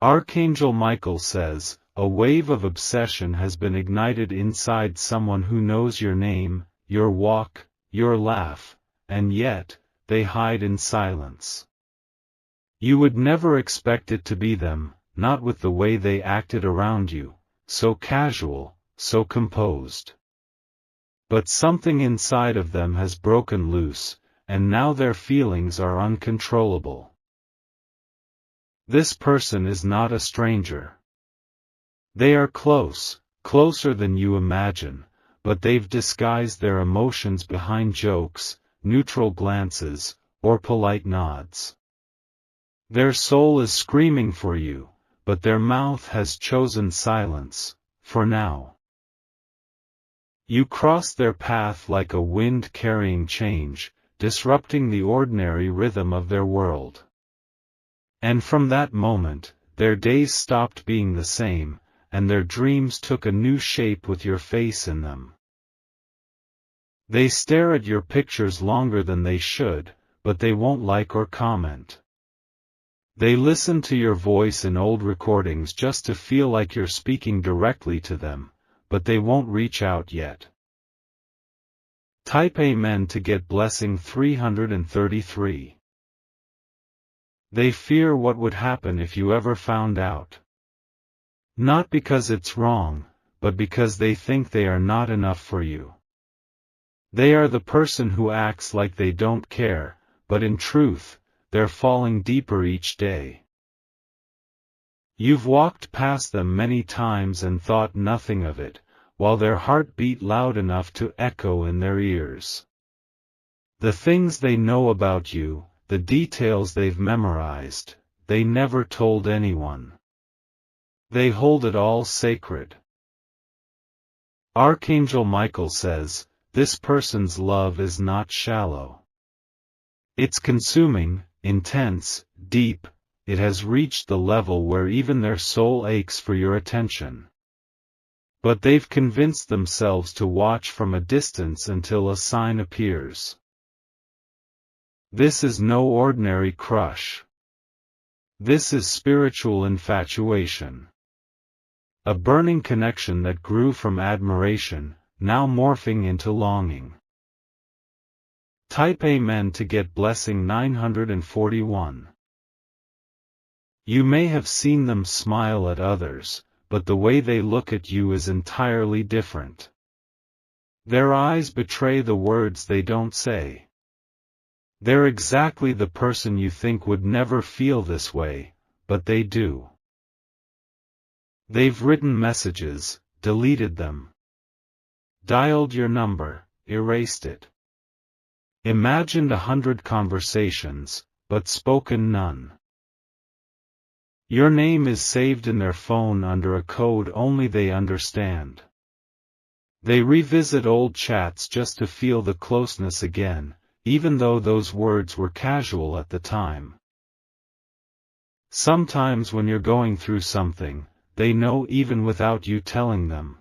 Archangel Michael says, a wave of obsession has been ignited inside someone who knows your name, your walk, your laugh, and yet, they hide in silence. You would never expect it to be them, not with the way they acted around you, so casual, so composed. But something inside of them has broken loose, and now their feelings are uncontrollable. This person is not a stranger. They are close, closer than you imagine, but they've disguised their emotions behind jokes, neutral glances, or polite nods. Their soul is screaming for you, but their mouth has chosen silence, for now. You cross their path like a wind carrying change, disrupting the ordinary rhythm of their world. And from that moment, their days stopped being the same, and their dreams took a new shape with your face in them. They stare at your pictures longer than they should, but they won't like or comment. They listen to your voice in old recordings just to feel like you're speaking directly to them, but they won't reach out yet. Type Amen to get blessing 333. They fear what would happen if you ever found out. Not because it's wrong, but because they think they are not enough for you. They are the person who acts like they don't care, but in truth, they're falling deeper each day. You've walked past them many times and thought nothing of it, while their heart beat loud enough to echo in their ears. The things they know about you, the details they've memorized, they never told anyone. They hold it all sacred. Archangel Michael says, this person's love is not shallow. It's consuming, intense, deep. It has reached the level where even their soul aches for your attention. But they've convinced themselves to watch from a distance until a sign appears. This is no ordinary crush. This is spiritual infatuation. A burning connection that grew from admiration, now morphing into longing. Type Amen to get blessing 941. You may have seen them smile at others, but the way they look at you is entirely different. Their eyes betray the words they don't say. They're exactly the person you think would never feel this way, but they do. They've written messages, deleted them. Dialed your number, erased it. Imagined 100 conversations, but spoken none. Your name is saved in their phone under a code only they understand. They revisit old chats just to feel the closeness again, even though those words were casual at the time. Sometimes when you're going through something, they know even without you telling them.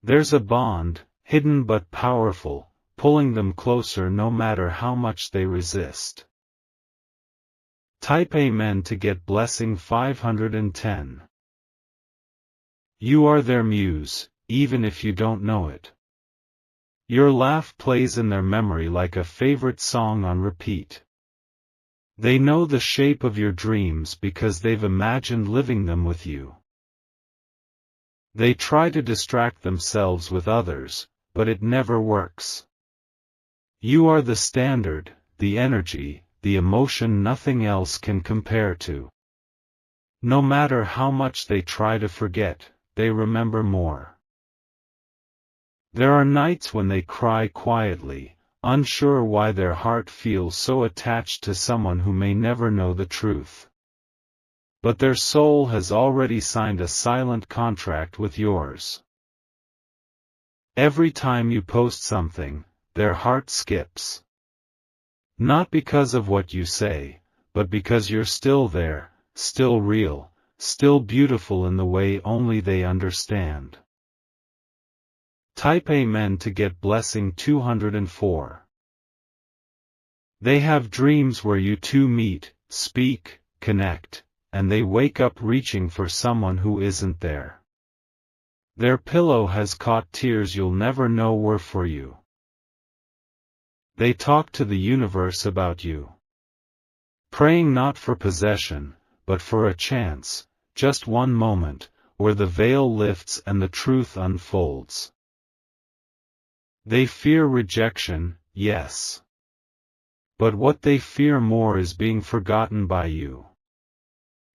There's a bond, hidden but powerful, pulling them closer no matter how much they resist. Type Amen to get blessing 510. You are their muse, even if you don't know it. Your laugh plays in their memory like a favorite song on repeat. They know the shape of your dreams because they've imagined living them with you. They try to distract themselves with others, but it never works. You are the standard, the energy, the emotion nothing else can compare to. No matter how much they try to forget, they remember more. There are nights when they cry quietly, unsure why their heart feels so attached to someone who may never know the truth. But their soul has already signed a silent contract with yours. Every time you post something, their heart skips. Not because of what you say, but because you're still there, still real, still beautiful in the way only they understand. Type Amen to get blessing 204. They have dreams where you two meet, speak, connect, and they wake up reaching for someone who isn't there. Their pillow has caught tears you'll never know were for you. They talk to the universe about you, praying not for possession, but for a chance, just one moment, where the veil lifts and the truth unfolds. They fear rejection, yes. But what they fear more is being forgotten by you.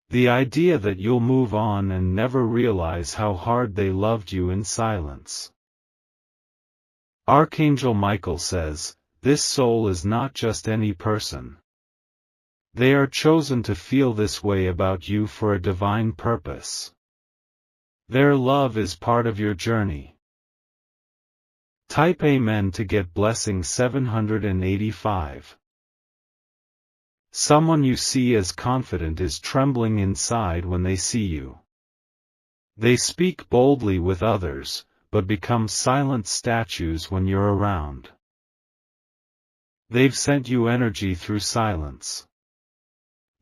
The idea that you'll move on and never realize how hard they loved you in silence. Archangel Michael says, this soul is not just any person. They are chosen to feel this way about you for a divine purpose. Their love is part of your journey. Type Amen to get blessing 785. Someone you see as confident is trembling inside when they see you. They speak boldly with others, but become silent statues when you're around. They've sent you energy through silence.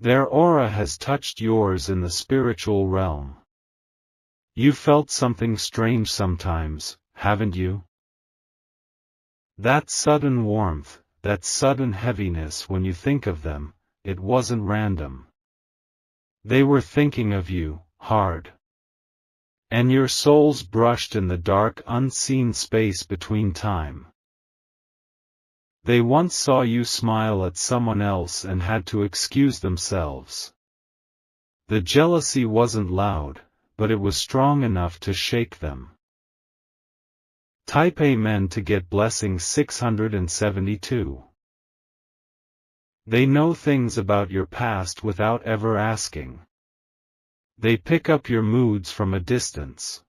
Their aura has touched yours in the spiritual realm. You felt something strange sometimes, haven't you? That sudden warmth, that sudden heaviness when you think of them, it wasn't random. They were thinking of you, hard. And your souls brushed in the dark unseen space between time. They once saw you smile at someone else and had to excuse themselves. The jealousy wasn't loud, but it was strong enough to shake them. Type Amen to get blessing 672. They know things about your past without ever asking. They pick up your moods from a distance.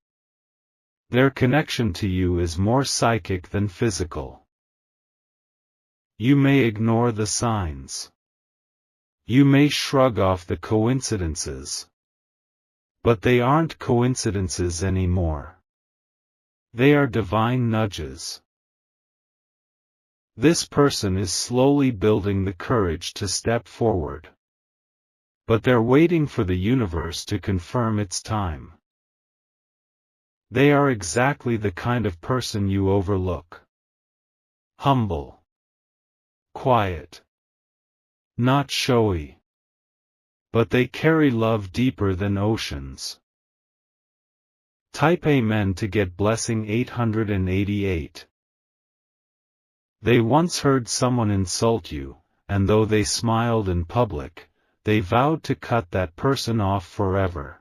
Their connection to you is more psychic than physical. You may ignore the signs. You may shrug off the coincidences. But they aren't coincidences anymore. They are divine nudges. This person is slowly building the courage to step forward. But they're waiting for the universe to confirm its time. They are exactly the kind of person you overlook. Humble. Quiet. Not showy. But they carry love deeper than oceans. Type Amen to get blessing 888. They once heard someone insult you, and though they smiled in public, they vowed to cut that person off forever.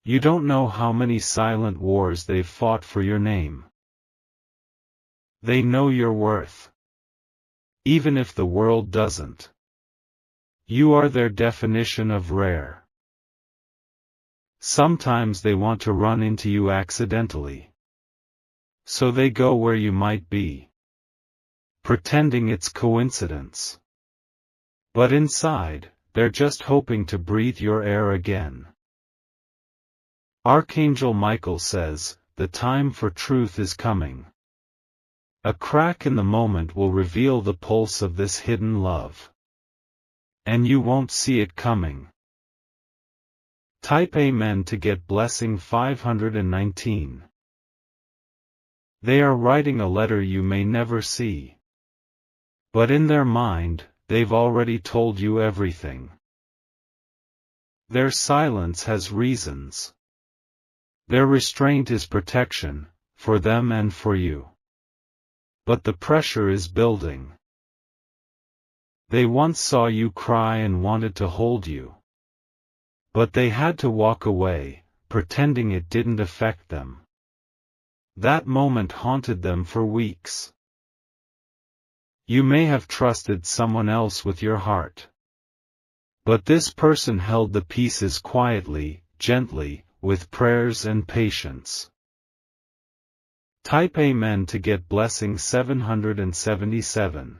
You don't know how many silent wars they've fought for your name. They know your worth. Even if the world doesn't. You are their definition of rare. Sometimes they want to run into you accidentally. So they go where you might be, pretending it's coincidence. But inside, they're just hoping to breathe your air again. Archangel Michael says, the time for truth is coming. A crack in the moment will reveal the pulse of this hidden love. And you won't see it coming. Type Amen to get blessing 519. They are writing a letter you may never see. But in their mind, they've already told you everything. Their silence has reasons. Their restraint is protection, for them and for you. But the pressure is building. They once saw you cry and wanted to hold you. But they had to walk away, pretending it didn't affect them. That moment haunted them for weeks. You may have trusted someone else with your heart. But this person held the pieces quietly, gently, with prayers and patience. Type Amen to get blessing 777.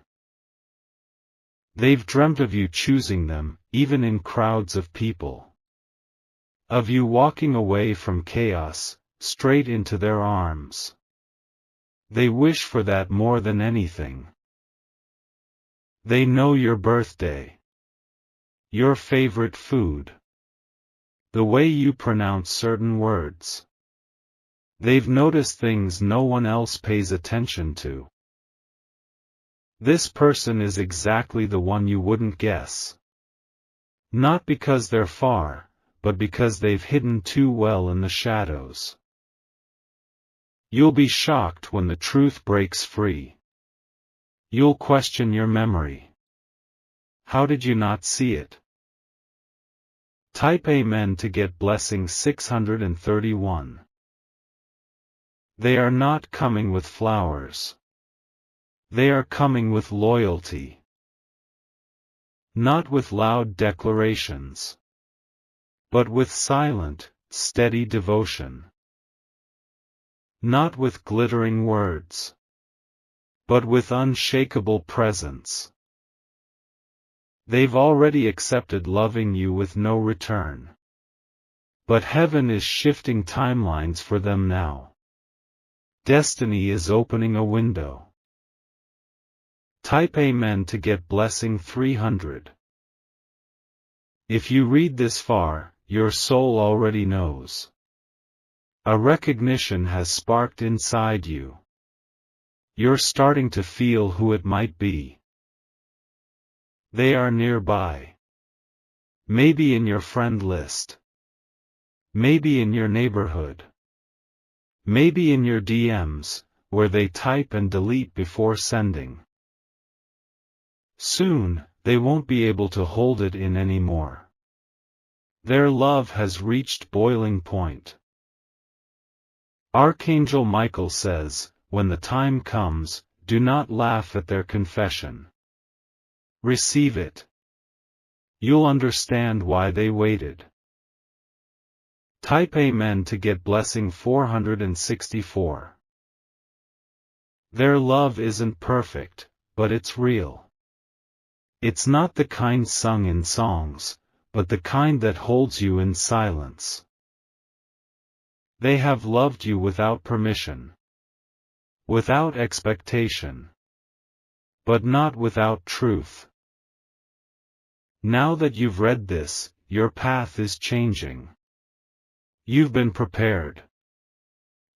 They've dreamt of you choosing them, even in crowds of people. Of you walking away from chaos, straight into their arms. They wish for that more than anything. They know your birthday. Your favorite food. The way you pronounce certain words. They've noticed things no one else pays attention to. This person is exactly the one you wouldn't guess. Not because they're far, but because they've hidden too well in the shadows. You'll be shocked when the truth breaks free. You'll question your memory. How did you not see it? Type Amen to get blessing 631. They are not coming with flowers. They are coming with loyalty. Not with loud declarations, but with silent, steady devotion. Not with glittering words, but with unshakable presence. They've already accepted loving you with no return. But heaven is shifting timelines for them now. Destiny is opening a window. Type Amen to get blessing 300. If you read this far, your soul already knows. A recognition has sparked inside you. You're starting to feel who it might be. They are nearby. Maybe in your friend list. Maybe in your neighborhood. Maybe in your DMs, where they type and delete before sending. Soon, they won't be able to hold it in anymore. Their love has reached boiling point. Archangel Michael says, when the time comes, do not laugh at their confession. Receive it. You'll understand why they waited. Type Amen to get blessing 464. Their love isn't perfect, but it's real. It's not the kind sung in songs, but the kind that holds you in silence. They have loved you without permission. Without expectation. But not without truth. Now that you've read this, your path is changing. You've been prepared.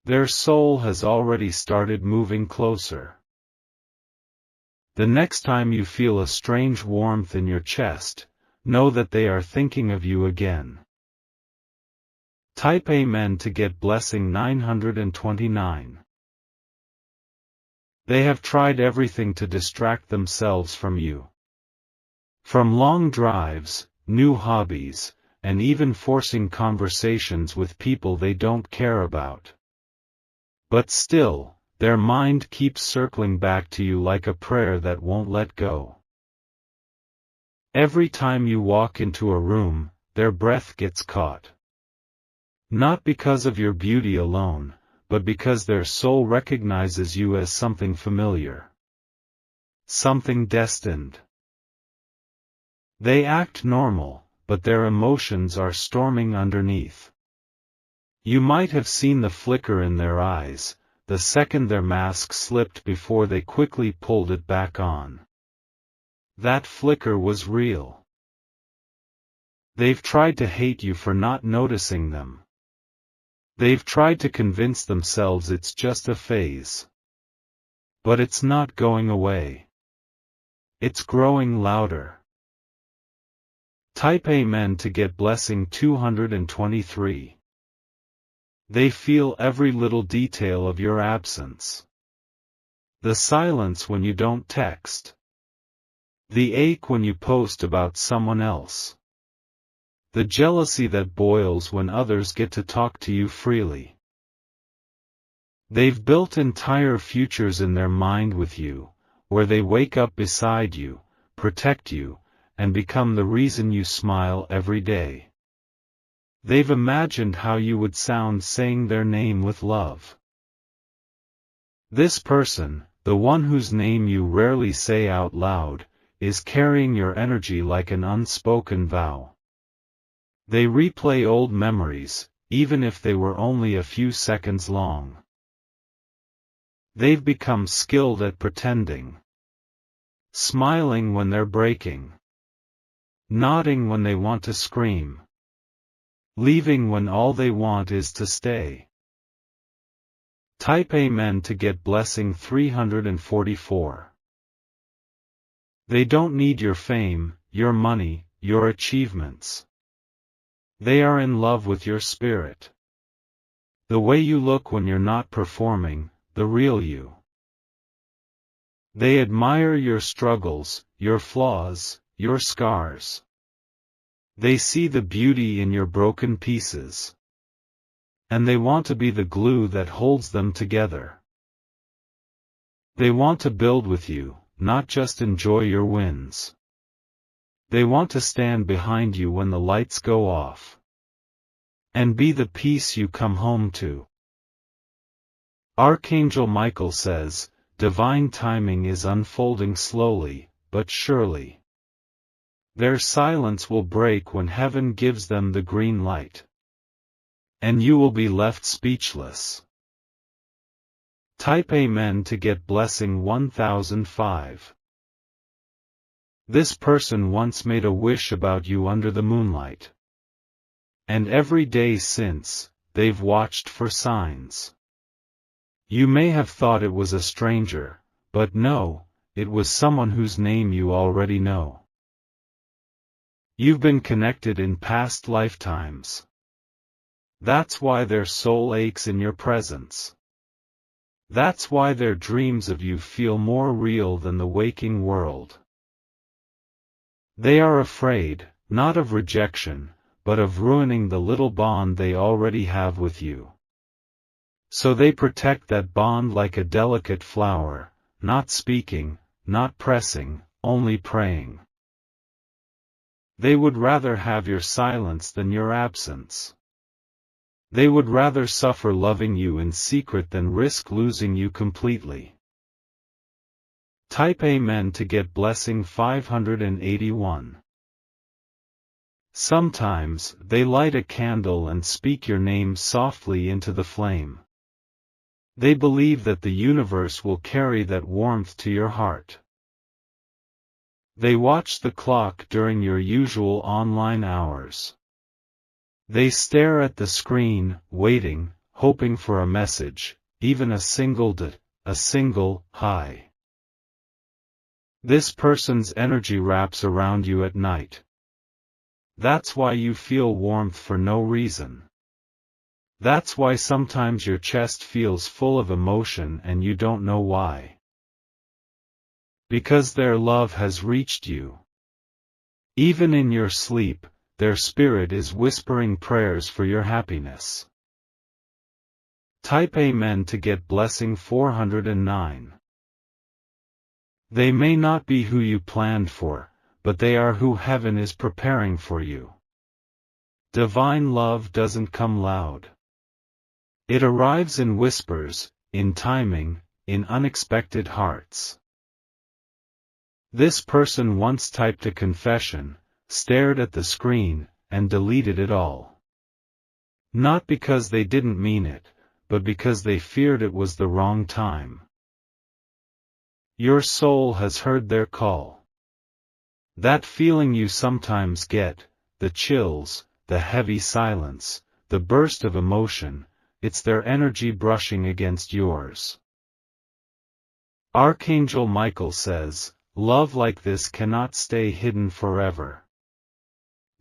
Their soul has already started moving closer. The next time you feel a strange warmth in your chest, know that they are thinking of you again. Type Amen to get blessing 929. They have tried everything to distract themselves from you. From long drives, new hobbies, and even forcing conversations with people they don't care about. But still, their mind keeps circling back to you like a prayer that won't let go. Every time you walk into a room, their breath gets caught. Not because of your beauty alone, but because their soul recognizes you as something familiar. Something destined. They act normal, but their emotions are storming underneath. You might have seen the flicker in their eyes, the second their mask slipped before they quickly pulled it back on. That flicker was real. They've tried to hate you for not noticing them. They've tried to convince themselves it's just a phase. But it's not going away. It's growing louder. Type Amen to get blessing 223. They feel every little detail of your absence. The silence when you don't text. The ache when you post about someone else. The jealousy that boils when others get to talk to you freely. They've built entire futures in their mind with you, where they wake up beside you, protect you, and become the reason you smile every day. They've imagined how you would sound saying their name with love. This person, the one whose name you rarely say out loud, is carrying your energy like an unspoken vow. They replay old memories, even if they were only a few seconds long. They've become skilled at pretending. Smiling when they're breaking. Nodding when they want to scream. leaving when all they want is to stay. Type Amen to get blessing 344. They don't need your fame, your money, your achievements. They are in love with your spirit. The way you look when you're not performing, the real you. They admire your struggles, your flaws, your scars. They see the beauty in your broken pieces. And they want to be the glue that holds them together. They want to build with you, not just enjoy your wins. They want to stand behind you when the lights go off. And be the peace you come home to. Archangel Michael says, divine timing is unfolding slowly, but surely. Their silence will break when heaven gives them the green light. And you will be left speechless. Type Amen to get blessing 1005. This person once made a wish about you under the moonlight. And every day since, they've watched for signs. You may have thought it was a stranger, but no, it was someone whose name you already know. You've been connected in past lifetimes. That's why their soul aches in your presence. That's why their dreams of you feel more real than the waking world. They are afraid, not of rejection, but of ruining the little bond they already have with you. So they protect that bond like a delicate flower, not speaking, not pressing, only praying. They would rather have your silence than your absence. They would rather suffer loving you in secret than risk losing you completely. Type Amen to get blessing 581. Sometimes, they light a candle and speak your name softly into the flame. They believe that the universe will carry that warmth to your heart. They watch the clock during your usual online hours. They stare at the screen, waiting, hoping for a message, even a single a single hi. This person's energy wraps around you at night. That's why you feel warmth for no reason. That's why sometimes your chest feels full of emotion and you don't know why. Because their love has reached you. Even in your sleep, their spirit is whispering prayers for your happiness. Type Amen to get blessing 409. They may not be who you planned for, but they are who heaven is preparing for you. Divine love doesn't come loud. It arrives in whispers, in timing, in unexpected hearts. This person once typed a confession, stared at the screen, and deleted it all. Not because they didn't mean it, but because they feared it was the wrong time. Your soul has heard their call. That feeling you sometimes get, the chills, the heavy silence, the burst of emotion, it's their energy brushing against yours. Archangel Michael says, love like this cannot stay hidden forever.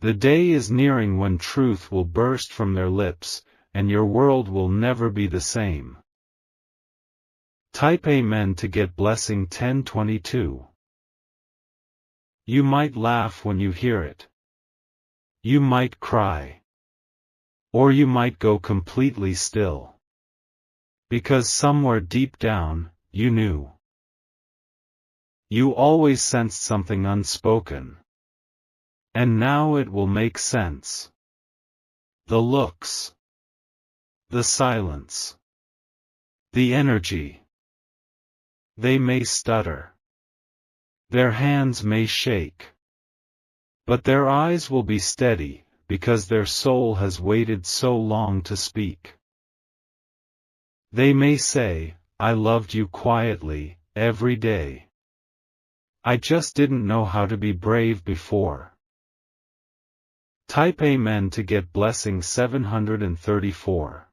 The day is nearing when truth will burst from their lips, and your world will never be the same. Type Amen to get blessing 1022. You might laugh when you hear it. You might cry. Or you might go completely still. Because somewhere deep down, you knew. You always sensed something unspoken. And now it will make sense. The looks. The silence. The energy. They may stutter. Their hands may shake. But their eyes will be steady, because their soul has waited so long to speak. They may say, I loved you quietly, every day. I just didn't know how to be brave before. Type Amen to get blessing 734.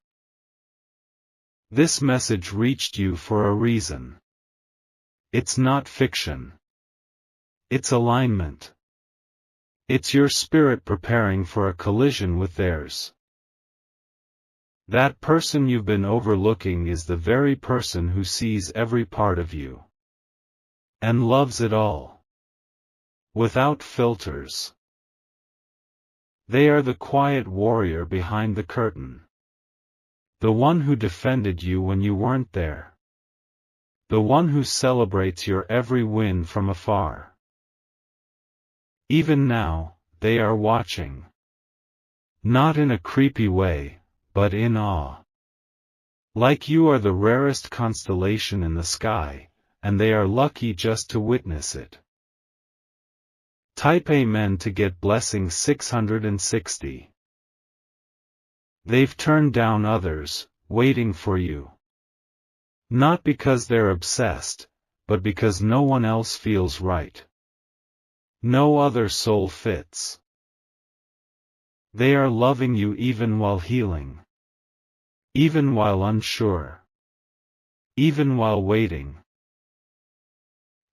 This message reached you for a reason. It's not fiction. It's alignment. It's your spirit preparing for a collision with theirs. That person you've been overlooking is the very person who sees every part of you. And loves it all. Without filters. They are the quiet warrior behind the curtain. The one who defended you when you weren't there. The one who celebrates your every win from afar. Even now, they are watching. Not in a creepy way, but in awe. Like you are the rarest constellation in the sky, and they are lucky just to witness it. Type Amen to get blessing 660. They've turned down others, waiting for you. Not because they're obsessed, but because no one else feels right. No other soul fits. They are loving you even while healing. Even while unsure. Even while waiting.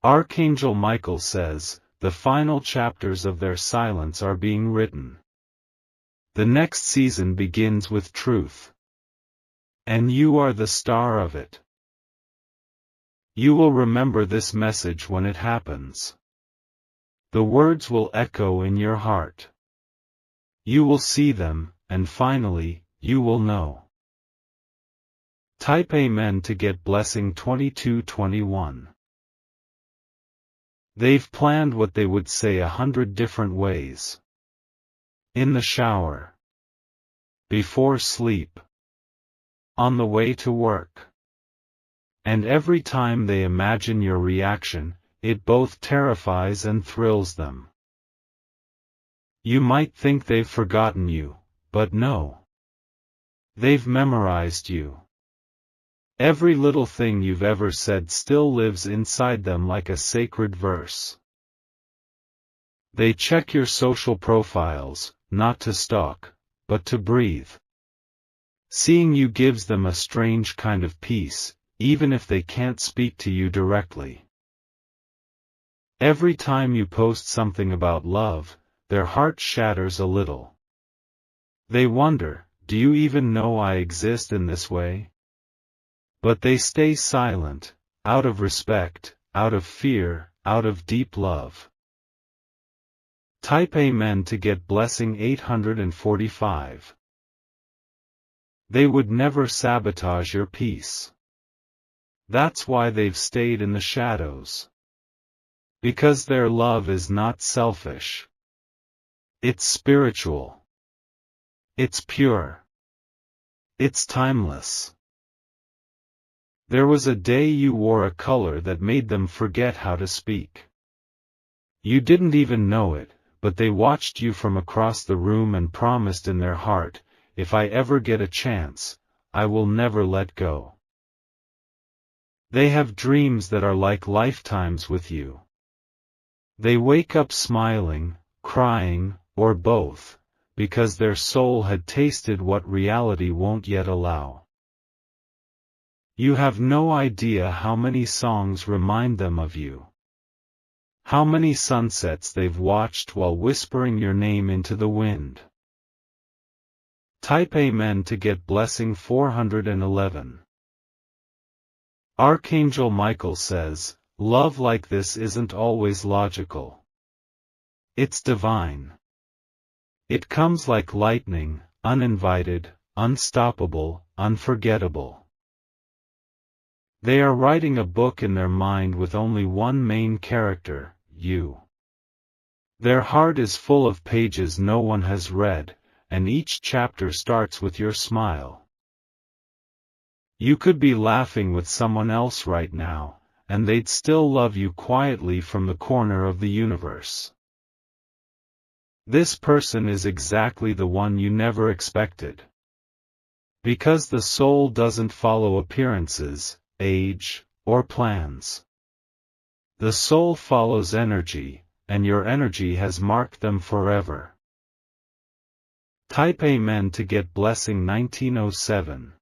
Archangel Michael says, the final chapters of their silence are being written. The next season begins with truth. And you are the star of it. You will remember this message when it happens. The words will echo in your heart. You will see them, and finally, you will know. Type Amen to get blessing 2221. They've planned what they would say 100 different ways. In the shower. Before sleep. On the way to work. And every time they imagine your reaction, it both terrifies and thrills them. You might think they've forgotten you, but no. They've memorized you. Every little thing you've ever said still lives inside them like a sacred verse. They check your social profiles, not to stalk, but to breathe. Seeing you gives them a strange kind of peace, even if they can't speak to you directly. Every time you post something about love, their heart shatters a little. They wonder, do you even know I exist in this way? But they stay silent, out of respect, out of fear, out of deep love. Type Amen to get blessing 845. They would never sabotage your peace. That's why they've stayed in the shadows. Because their love is not selfish. It's spiritual. It's pure. It's timeless. There was a day you wore a color that made them forget how to speak. You didn't even know it, but they watched you from across the room and promised in their heart, if I ever get a chance, I will never let go. They have dreams that are like lifetimes with you. They wake up smiling, crying, or both, because their soul had tasted what reality won't yet allow. You have no idea how many songs remind them of you. How many sunsets they've watched while whispering your name into the wind. Type Amen to get blessing 411. Archangel Michael says, love like this isn't always logical. It's divine. It comes like lightning, uninvited, unstoppable, unforgettable. They are writing a book in their mind with only one main character, you. Their heart is full of pages no one has read, and each chapter starts with your smile. You could be laughing with someone else right now, and they'd still love you quietly from the corner of the universe. This person is exactly the one you never expected. Because the soul doesn't follow appearances, age, or plans. The soul follows energy, and your energy has marked them forever. Type Amen to get blessing 1907.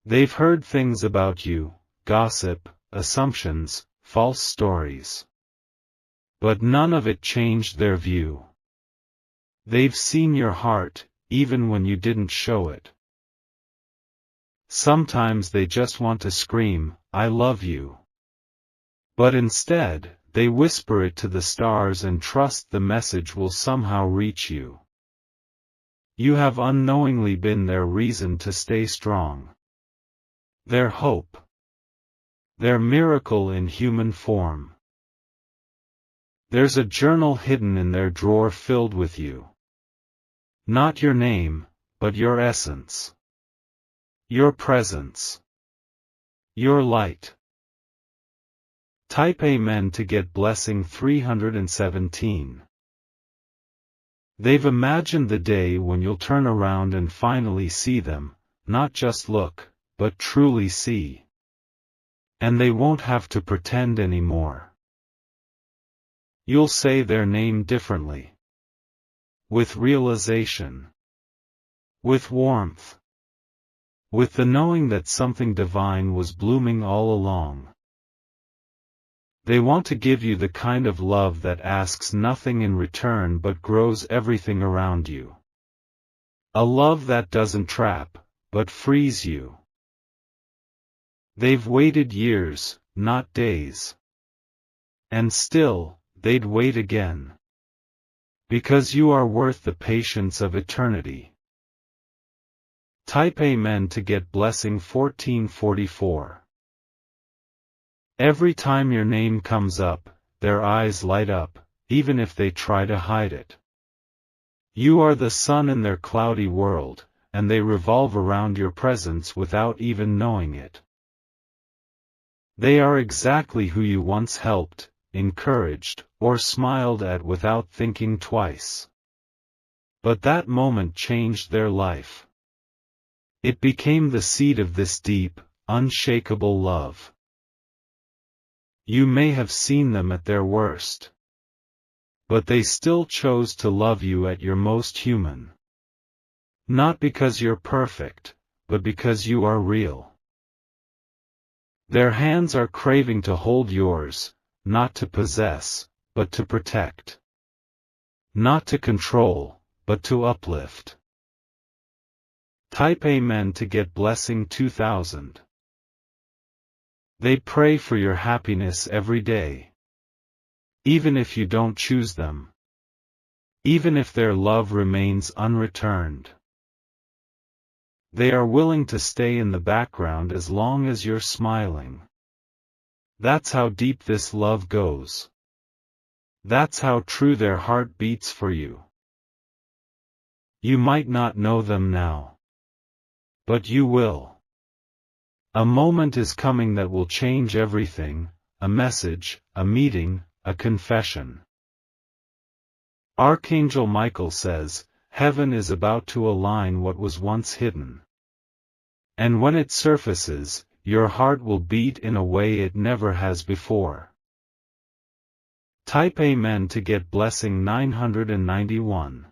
They've heard things about you, gossip, assumptions, false stories. But none of it changed their view. They've seen your heart, even when you didn't show it. Sometimes they just want to scream, "I love you." But instead, they whisper it to the stars and trust the message will somehow reach you. You have unknowingly been their reason to stay strong. Their hope. Their miracle in human form. There's a journal hidden in their drawer filled with you. Not your name, but your essence. Your presence. Your light. Type Amen to get blessing 317. They've imagined the day when you'll turn around and finally see them, not just look, but truly see. And they won't have to pretend anymore. You'll say their name differently. With realization. With warmth. With the knowing that something divine was blooming all along. They want to give you the kind of love that asks nothing in return but grows everything around you. A love that doesn't trap, but frees you. They've waited years, not days. And still, they'd wait again. Because you are worth the patience of eternity. Type Amen to get blessing 1444. Every time your name comes up, their eyes light up, even if they try to hide it. You are the sun in their cloudy world, and they revolve around your presence without even knowing it. They are exactly who you once helped, encouraged, or smiled at without thinking twice. But that moment changed their life. It became the seed of this deep, unshakable love. You may have seen them at their worst. But they still chose to love you at your most human. Not because you're perfect, but because you are real. Their hands are craving to hold yours, not to possess, but to protect. Not to control, but to uplift. Type Amen to get blessing 2000. They pray for your happiness every day. Even if you don't choose them. Even if their love remains unreturned. They are willing to stay in the background as long as you're smiling. That's how deep this love goes. That's how true their heart beats for you. You might not know them now. But you will. A moment is coming that will change everything, a message, a meeting, a confession. Archangel Michael says, heaven is about to align what was once hidden. And when it surfaces, your heart will beat in a way it never has before. Type Amen to get blessing 991.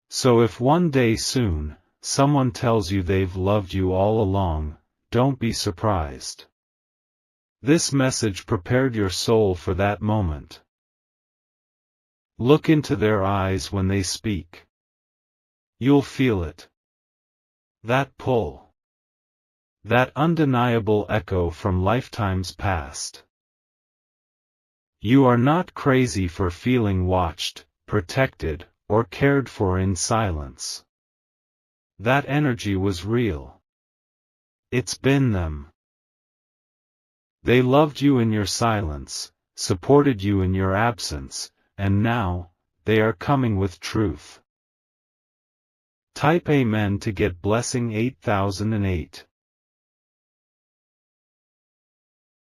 So if one day soon, someone tells you they've loved you all along, don't be surprised. This message prepared your soul for that moment. Look into their eyes when they speak. You'll feel it. That pull. That undeniable echo from lifetimes past. You are not crazy for feeling watched, protected, or cared for in silence. That energy was real. It's been them. They loved you in your silence, supported you in your absence, and now, they are coming with truth. Type Amen to get blessing 8008.